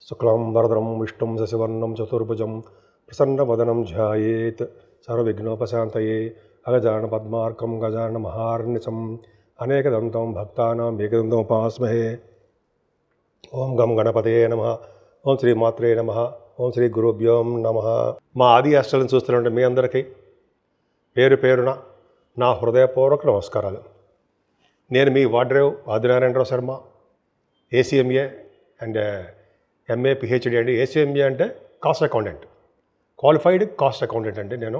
శుక్లం వరదరం విష్ణుం శశివర్ణం చతుర్భుజం ప్రసన్నవదనం ధ్యాయేత్ సర్వవిఘ్నోపశాంతయే అగజానన పద్మార్కం గజానన మహార్నిశం అనేకదంతం భక్తానాం ఏకదంతముపాస్మహే. ఓం గం గణపతయే నమః. ఓం శ్రీ మాత్రే నమః. ఓం శ్రీ గురుభ్యోం నమః. మా ఆది అష్టలను చూస్తున్నట్టు మీ అందరికీ పేరు పేరున నా హృదయపూర్వక నమస్కారాలు. నేను మీ Vadrev Adinarayanarao Sharma, ACMA and MA PhD అండి. ఏసీఎంఏ అంటే cost accountant, qualified cost accountant అండి నేను.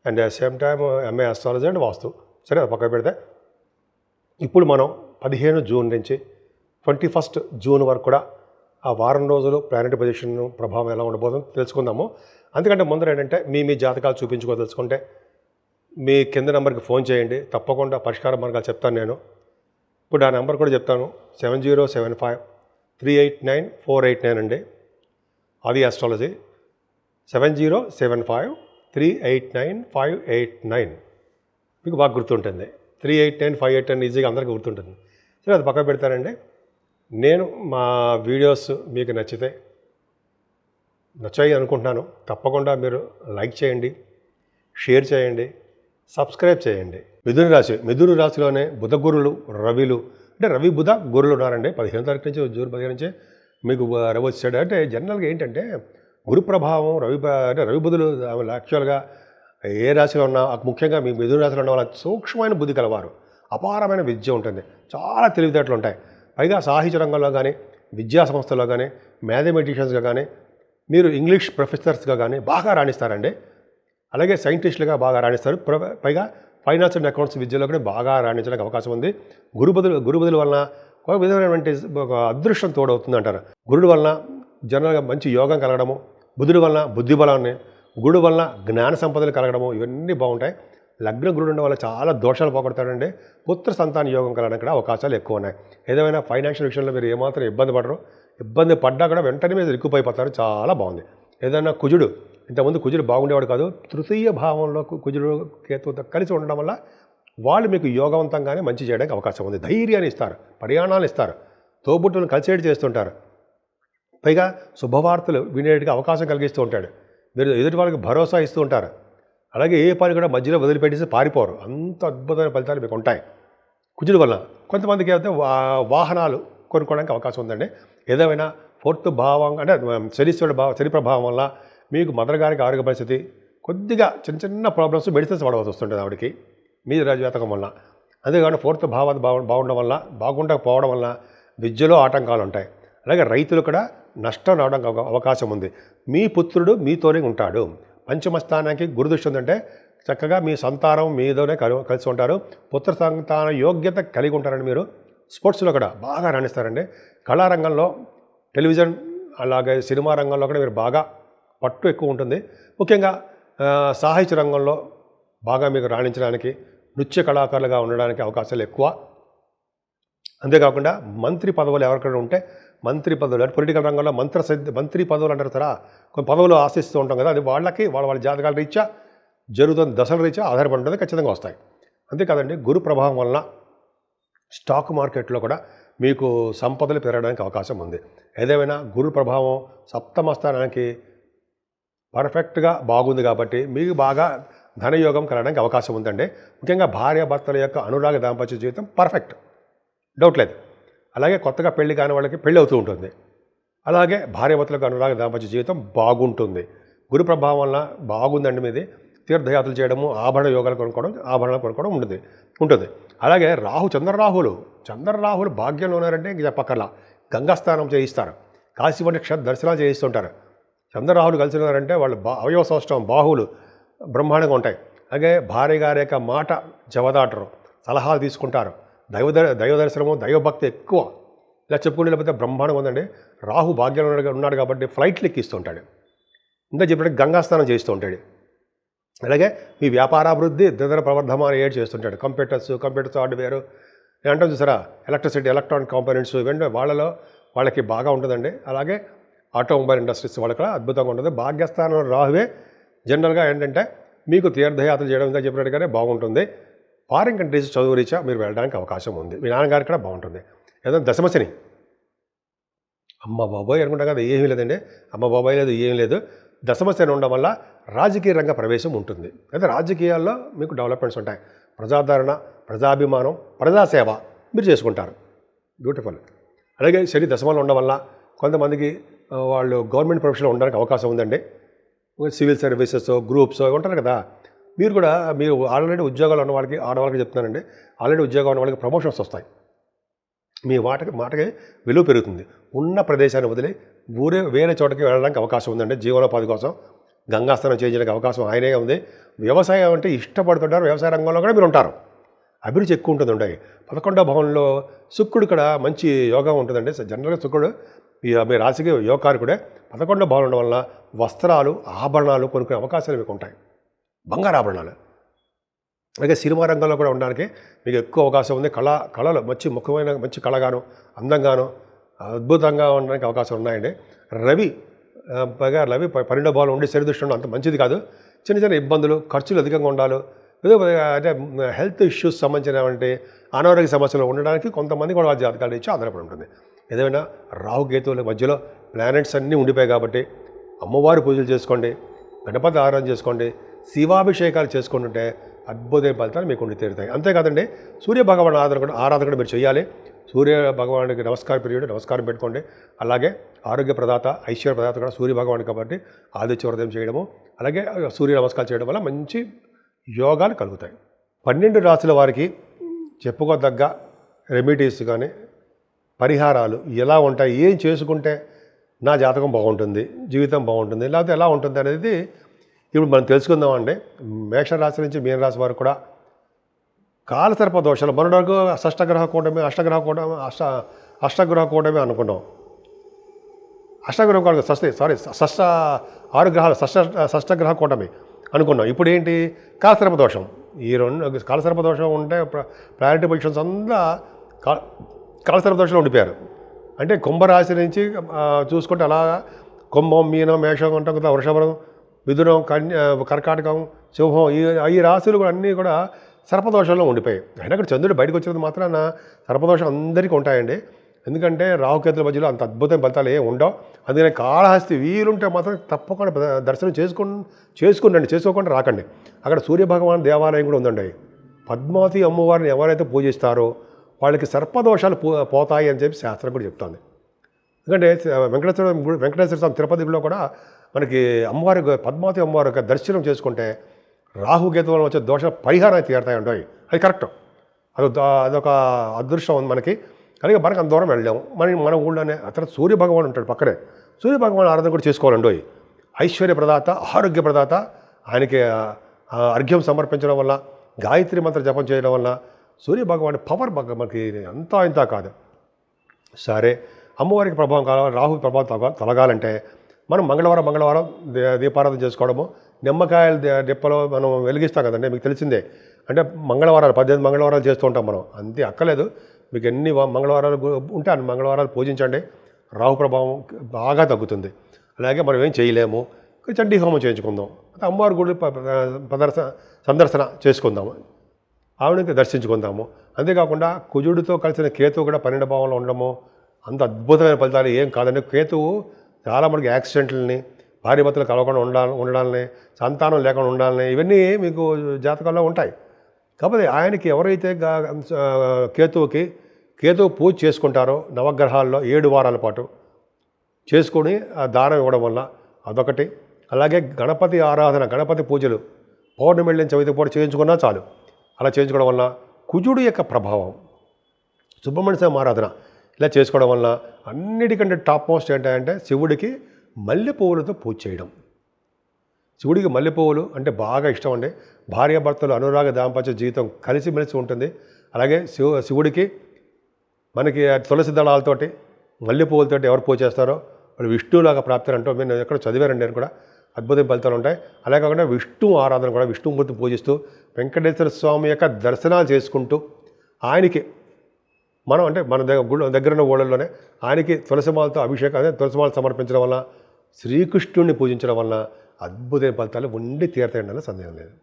And same time MA astrology and vastu. సరే, అది పక్కన పెడితే ఇప్పుడు మనం 15 జూన్ నుంచి 21 జూన్ వరకు కూడా ఆ వారం రోజులు ప్లానెట్ పొజిషన్ ప్రభావం ఎలా ఉండబోతుందో తెలుసుకుందాము. అందుకంటే ముందర ఏంటంటే మీ జాతకాలు చూపించుకోదలుచుకుంటే మీ కింద నెంబర్కి ఫోన్ చేయండి, తప్పకుండా పరిష్కార మార్గాలు చెప్తాను నేను. ఇప్పుడు ఆ నెంబర్ కూడా చెప్తాను, 7075389489 అండి. అది ఆస్ట్రాలజీ 7075389589. మీకు బాగా గుర్తుంటుంది. 389589 ఈజీగా అందరికీ గుర్తుంటుంది. సరే, అది పక్కన పెడతానండి. నేను మా వీడియోస్ మీకు నచ్చాయి అనుకుంటున్నాను. తప్పకుండా మీరు లైక్ చేయండి, షేర్ చేయండి, సబ్స్క్రైబ్ చేయండి. మిథున రాశిలోనే బుధ గురులు, రవిలు, అంటే రవి బుధ గురులు ఉన్నారండి. 15వ తారీఖు నుంచి జూన్ 15 నుంచి మీకు రవి వచ్చాడు. అంటే జనరల్గా ఏంటంటే గురు ప్రభావం అంటే రవి బుధులు యాక్చువల్గా ఏ రాశిలో ఉన్నా, ముఖ్యంగా మీ మిథున రాశిలో ఉన్న వాళ్ళ సూక్ష్మమైన బుద్ధి కలవారు, అపారమైన విద్య ఉంటుంది, చాలా తెలివితేటలు ఉంటాయి. పైగా సాహిత్య రంగంలో కానీ, విద్యా సంస్థల్లో కానీ, మ్యాథమెటిషియన్స్గా కానీ, మీరు ఇంగ్లీష్ ప్రొఫెసర్స్గా కానీ బాగా రాణిస్తారండి. అలాగే సైంటిస్టులుగా బాగా రాణిస్తారు. పైగా ఫైనాన్స్ అండ్ అకౌంట్స్ విద్యలో కూడా బాగా రాణించడానికి అవకాశం ఉంది. గురుబుధుల వలన ఒక విధమైనటువంటి ఒక అదృష్టం తోడవుతుంది అంటారు. గురుడు వలన జనరల్గా మంచి యోగం కలగడము, బుధుడి వలన బుద్ధి బలాన్ని, గురుడు వలన జ్ఞాన సంపదలు కలగడము, ఇవన్నీ బాగుంటాయి. లగ్న గురుడు ఉండడం వల్ల చాలా దోషాలు పోగొడతాడండి. పుత్ర సంతాన యోగం కలగడానికి కూడా అవకాశాలు ఎక్కువ ఉన్నాయి. ఏదైనా ఫైనాన్షియల్ విషయంలో మీరు ఏమాత్రం ఇబ్బంది పడరు. ఇబ్బంది పడ్డా కూడా వెంటనే మీరు ఇరుక్కుపోయిపోతారు. చాలా బాగుంది. ఏదైనా కుజుడు, ఇంతకుముందు కుజుడు బాగుండేవాడు కాదు, తృతీయ భావంలో కుజుడు కేతువుతో కలిసి ఉండడం వల్ల వాళ్ళు మీకు యోగవంతంగానే మంచి చేయడానికి అవకాశం ఉంది. ధైర్యాన్ని ఇస్తారు, ప్రయాణాలు ఇస్తారు, తోబుట్టులను కలిసేటి చేస్తుంటారు. పైగా శుభవార్తలు వినేటికి అవకాశం కలిగిస్తూ ఉంటాడు. మీరు ఎదుటి వాళ్ళకి భరోసా ఇస్తూ ఉంటారు. అలాగే ఏ పని కూడా మధ్యలో వదిలిపెట్టేసి పారిపోరు. అంత అద్భుతమైన ఫలితాలు మీకు ఉంటాయి కుజుడు వల్ల. కొంతమందికి అయితే వాహనాలు కొనుక్కోవడానికి అవకాశం ఉందండి. ఏదేమైనా 4th భావం అంటే శని ప్రభావం వల్ల మీకు మదర్ గారికి ఆరోగ్య పరిస్థితి కొద్దిగా చిన్న ప్రాబ్లమ్స్, మెడిసిన్స్ వాడవలసి వస్తుంటుంది ఆవిడకి మీ రాజజాతకం వల్ల. అంతేకాకుండా 4th భావం బాగుండడం వల్ల, బాగుండకపోవడం వల్ల విద్యలో ఆటంకాలు ఉంటాయి. అలాగే రైతులు కూడా నష్టం రావడానికి అవకాశం ఉంది. మీ పుత్రుడు మీతోనే ఉంటాడు. పంచమ స్థానానికి గురుదృష్టి ఉందంటే చక్కగా మీ సంతానం మీతోనే కలిసి ఉంటారు. పుత్ర సంతాన యోగ్యత కలిగి ఉంటారండి. మీరు స్పోర్ట్స్లో కూడా బాగా రాణిస్తారండి. కళారంగంలో, టెలివిజన్, అలాగే సినిమా రంగంలో కూడా మీరు బాగా పట్టు ఎక్కువ ఉంటుంది. ముఖ్యంగా సాహిత్య రంగంలో బాగా మీకు రాణించడానికి, నృత్య కళాకారులుగా ఉండడానికి అవకాశాలు ఎక్కువ. అంతేకాకుండా మంత్రి పదవులు ఎవరికైనా ఉంటే, మంత్రి పదవులు అంటే పొలిటికల్ రంగంలో మంత్రి పదవులు అంటారు కదా, కొన్ని పదవులు ఆశిస్తూ ఉంటాం కదా, అది వాళ్ళకి వాళ్ళ జాతకాల రీత్యా జరుగుతున్న దశల రీత్యా ఆధారపడి ఉంటుంది, ఖచ్చితంగా వస్తాయి. అంతేకాదండి, గురు ప్రభావం వలన స్టాక్ మార్కెట్లో కూడా మీకు సంపదలు పెరగడానికి అవకాశం ఉంది. ఏదేమైనా గురు ప్రభావం 7వ స్థానానికి పర్ఫెక్ట్గా బాగుంది కాబట్టి మీకు బాగా ధనయోగం కలగడానికి అవకాశం ఉందండి. ముఖ్యంగా భార్యాభర్తల యొక్క అనురాగ దాంపత్య జీవితం పర్ఫెక్ట్, డౌట్ లేదు. అలాగే కొత్తగా పెళ్లి కాని వాళ్ళకి పెళ్ళి అవుతూ ఉంటుంది. అలాగే భార్యాభర్తలకు అనురాగ దాంపత్య జీవితం బాగుంటుంది. గురు ప్రభావం వల్ల బాగుందండి. మీది తీర్థయాత్రలు చేయడము, ఆభరణాలు కొనుక్కోవడం ఉంటుంది. అలాగే చంద్రరాహులు భాగ్యంలో ఉన్నారంటే ఇంక చెప్పక్కర్లా. గంగాస్నానం చేయిస్తారు, కాశీ వంటి దర్శనాలు చేయిస్తుంటారు. చంద్రరాహులు కలిసి ఉన్నారంటే వాళ్ళు అవయవ సౌష్ఠవం, బాహువులు బ్రహ్మాండంగా ఉంటాయి. అలాగే భార్య గారి యొక్క మాట జవదాటరు, సలహాలు తీసుకుంటారు, దైవ దర్శనము, దైవభక్తి ఎక్కువ. ఇలా చెప్పుకుంటే లేకపోతే బ్రహ్మాండంగా ఉందండి. రాహు భాగ్యంలో ఉన్నాడు కాబట్టి ఫ్లైట్లు ఎక్కిస్తుంటాడు. ఇంకా చెప్పినట్టు గంగాస్నానం చేస్తూ ఉంటాడు. అలాగే మీ వ్యాపారాభివృద్ధి దినదిన ప్రవర్ధమాన చేస్తుంటాడు. కంప్యూటర్స్ హార్డ్వేర్ అంటాం చూసారా, ఎలక్ట్రిసిటీ, ఎలక్ట్రానిక్ కాంపోనెంట్స్, ఇవన్నీ వాళ్ళకి బాగా ఉంటుందండి. అలాగే ఆటోమొబైల్ ఇండస్ట్రీస్ వాళ్ళకి కూడా అద్భుతంగా ఉంటుంది. భాగ్యస్థానం రాహువే జనరల్గా ఏంటంటే మీకు తీర్థయాత్రలు చేయడం ఇంకా చెప్పినట్టుగానే బాగుంటుంది. ఫారిన్ కంట్రీస్ చదువు రీత్యా మీరు వెళ్ళడానికి అవకాశం ఉంది. మీ నాన్నగారికి కూడా బాగుంటుంది. ఏదైనా దశమశని అమ్మ బాబోయ్ అనుకుంటాం కదా, ఏమీ లేదండి. అమ్మ బాబాయ్ లేదు, ఏం లేదు. దశమశని ఉండడం వల్ల రాజకీయ రంగ ప్రవేశం ఉంటుంది. అయితే రాజకీయాల్లో మీకు డెవలప్మెంట్స్ ఉంటాయి. ప్రజాదరణ, ప్రజాభిమానం, ప్రజాసేవ మీరు చేసుకుంటారు. బ్యూటిఫుల్. అలాగే శని దశమంలో ఉండడం వల్ల కొంతమందికి వాళ్ళు గవర్నమెంట్ ప్రొఫెషన్లో ఉండడానికి అవకాశం ఉందండి. సివిల్ సర్వీసెస్, గ్రూప్స్ ఉంటారు కదా. మీరు ఆల్రెడీ ఉద్యోగాలు ఉన్న వాళ్ళకి, ఆడవాళ్ళకి చెప్తున్నానండి, ఆల్రెడీ ఉద్యోగాలు ఉన్న వాళ్ళకి ప్రమోషన్స్ వస్తాయి. మీ మాటకి విలువ పెరుగుతుంది. ఉన్న ప్రదేశాన్ని వదిలి వేరే చోటకి వెళ్ళడానికి అవకాశం ఉందండి. జీవనోపాధి కోసం గంగాస్నానం చేయడానికి అవకాశం ఆయనే ఉంది. వ్యవసాయం అంటే ఇష్టపడుతుంటారు. వ్యవసాయ రంగంలో కూడా మీరు ఉంటారు. అభిరుచి ఎక్కువ ఉంటుందండి. 11వ భవనంలో శుక్రుడు ఇక్కడ మంచి యోగం ఉంటుందండి. జనరల్గా శుక్రుడు మీ రాశికి యోగకారకుడే. 11వ భవనం ఉండడం వల్ల వస్త్రాలు, ఆభరణాలు కొనుక్కునే అవకాశాలు మీకు ఉంటాయి. బంగారు ఆభరణాలు. అలాగే సినిమా రంగంలో కూడా ఉండడానికి మీకు ఎక్కువ అవకాశం ఉంది. కళలు మంచి కళగాను, అందంగాను, అద్భుతంగా ఉండడానికి అవకాశం ఉన్నాయండి. రవి 12వ భావం ఉండి శనిదృష్టి ఉండడం అంత మంచిది కాదు. చిన్న ఇబ్బందులు, ఖర్చులు అధికంగా ఉండాలి. అంటే హెల్త్ ఇష్యూస్ సంబంధించినటువంటి అనారోగ్య సమస్యలు ఉండడానికి కొంతమంది కూడా వాళ్ళ జాతకాలు ఇచ్చి ఆధారపడి ఉంటుంది. ఏదైనా రాహుకేతువుల మధ్యలో ప్లానెట్స్ అన్నీ ఉండిపోయాయి కాబట్టి అమ్మవారి పూజలు చేసుకోండి, గణపతి ఆరాధన చేసుకోండి, శివాభిషేకాలు చేసుకుంటుంటే అద్భుతమైన ఫలితాలు మీకు ఉండి తీరుతాయి. అంతేకాదండి, సూర్యభగవాన్ ఆరాధన కూడా మీరు చేయాలి. సూర్య భగవానుడికి నమస్కారం పెట్టుకోండి. అలాగే ఆరోగ్య ప్రదాత, ఐశ్వర్య ప్రదాత కూడా సూర్య భగవాన్ కాబట్టి ఆదిత్య వ్రతం చేయడము, అలాగే సూర్య నమస్కారం చేయడం వల్ల మంచి యోగాలు కలుగుతాయి. 12 రాశుల వారికి చెప్పుకోదగ్గ రెమెడీస్ కానీ పరిహారాలు ఎలా ఉంటాయి, ఏం చేసుకుంటే నా జాతకం బాగుంటుంది, జీవితం బాగుంటుంది, లేకపోతే ఎలా ఉంటుంది అనేది ఇప్పుడు మనం తెలుసుకుందామండి. మేషరాశి నుంచి మీనరాశి వారు కూడా కాలసర్ప దోషాలు మనకు అష్టగ్రహ కూటమి అనుకున్నాం. అష్టగ్రహం కూటమి షష్టగ్రహ కూటమి అనుకున్నాం. ఇప్పుడు ఏంటి, కాలసర్ప దోషం. ఈ 2 కాలసర్ప దోషం ఉంటే ప్లానెటరీ పొజిషన్స్ అంతా కాలసర్ప దోషంలో ఉండిపోయారు. అంటే కుంభరాశి నుంచి చూసుకుంటే అలాగా కుంభం, మీనం, మేషం ఉంటాం కదా, వృషభం, మిథునం, కర్కాటకం, సింహం, ఈ రాశులు కూడా అన్నీ కూడా సర్పదోషంలో ఉండిపోయాయి. అయినా కూడా చంద్రుడు బయటకు వచ్చినందుకు మాత్రాన సర్పదోషం అందరికీ ఉంటాయండి. ఎందుకంటే రాహుకేతుల మధ్యలో అంత అద్భుతమైన ఫలితాలు ఏమి ఉండవు. అందుకని కాళహస్తి వీలుంటే మాత్రం తప్పకుండా దర్శనం చేసుకునండి, చేసుకోకుండా రాకండి. అక్కడ సూర్యభగవాన్ దేవాలయం కూడా ఉందండి. పద్మావతి అమ్మవారిని ఎవరైతే పూజిస్తారో వాళ్ళకి సర్పదోషాలు పోతాయి అని చెప్పి శాస్త్రం కూడా చెప్తుంది. ఎందుకంటే వెంకటేశ్వర స్వామి తిరుపతిలో కూడా మనకి అమ్మవారి పద్మావతి అమ్మవారి యొక్క దర్శనం చేసుకుంటే రాహుకేతువుల వచ్చే దోష పరిహారం తీరుతాయి ఉంటాయి. అది కరెక్ట్. అదొక అదృష్టం ఉంది మనకి. అలాగే మనకు అంత దూరం వెళ్ళాము. మన ఊళ్ళోనే అతను సూర్యభగవాన్ ఉంటాడు పక్కనే. సూర్యభగవాన్ ఆరాధన కూడా చేసుకోవాలండి. ఐశ్వర్య ప్రదాత, ఆరోగ్య ప్రదాత. ఆయనకి అర్ఘ్యం సమర్పించడం వల్ల, గాయత్రి మంత్ర జపం చేయడం వల్ల సూర్యభగవాన్ పవర్ మనకి ఇంత కాదు. సరే, అమ్మవారికి ప్రభావం కావాలి, రాహు ప్రభావం తొలగాలంటే మనం మంగళవారం దీపారాధన చేసుకోవడము, నిమ్మకాయల డిప్పలో మనం వెలిగిస్తాం కదండి, మీకు తెలిసిందే. అంటే 18 మంగళవారాలు చేస్తూ ఉంటాం మనం. అంతే అక్కలేదు. మీకు ఎన్ని మంగళవారాలు ఉంటే అన్ని మంగళవారాలు పూజించండి. రాహు ప్రభావం బాగా తగ్గుతుంది. అలాగే మనం ఏం చేయలేము, చండీ హోమం చేయించుకుందాం, అమ్మవారి గుడి సందర్శన చేసుకుందాము, ఆవిడకి దర్శించుకుందాము. అంతేకాకుండా కుజుడితో కలిసిన కేతువు కూడా 12వ భావంలో ఉండడము అంత అద్భుతమైన ఫలితాలు ఏం కాదండి. కేతువు చాలా మనకి యాక్సిడెంట్లని, భార్యాభర్తలు కలవకుండా ఉండాలని, సంతానం లేకుండా ఉండాలని, ఇవన్నీ మీకు జాతకాల్లో ఉంటాయి. కాకపోతే ఆయనకి ఎవరైతే కేతువు పూజ చేసుకుంటారో నవగ్రహాల్లో 7 వారాల పాటు చేసుకొని ఆ దానం ఇవ్వడం వల్ల అదొకటి. అలాగే గణపతి ఆరాధన, గణపతి పూజలు పౌర్ణమి వెళ్ళిన చవితి పూట చేయించుకున్నా చాలు. అలా చేయించుకోవడం వల్ల కుజుడు యొక్క ప్రభావం, సుబ్రహ్మణ్య స్వామి ఆరాధన ఇలా చేసుకోవడం వల్ల అన్నిటికంటే టాప్ మోస్ట్ ఏంటంటే శివుడికి మల్లెపువ్వులతో పూజ చేయడం. శివుడికి మల్లెపువ్వులు అంటే బాగా ఇష్టం అండి. భార్యాభర్తలు అనురాగ దాంపత్య జీవితం కలిసిమెలిసి ఉంటుంది. అలాగే శివుడికి మనకి తులసి దళాలతోటి, మల్లెపువ్వులతోటి ఎవరు పూజ చేస్తారో వాళ్ళు విష్ణువులాగా ప్రాప్తి అంటూ నేను ఎక్కడ చదివారండి. నేను కూడా అద్భుతమైన ఫలితాలు ఉంటాయి. అలాగే కాకుండా విష్ణు ఆరాధన కూడా విష్ణుమూర్తి పూజిస్తూ వెంకటేశ్వర స్వామి యొక్క దర్శనాలు చేసుకుంటూ ఆయనకి మనం అంటే మన దగ్గర ఉన్న ఊళ్ళల్లోనే ఆయనకి తులసిమాలతో అభిషేకం, తులసిమాలు సమర్పించడం వల్ల, శ్రీకృష్ణుడిని పూజించడం వల్ల అద్భుతమైన ఫలితాలు ఉండి తీరతాయండి, సందేహం లేదు.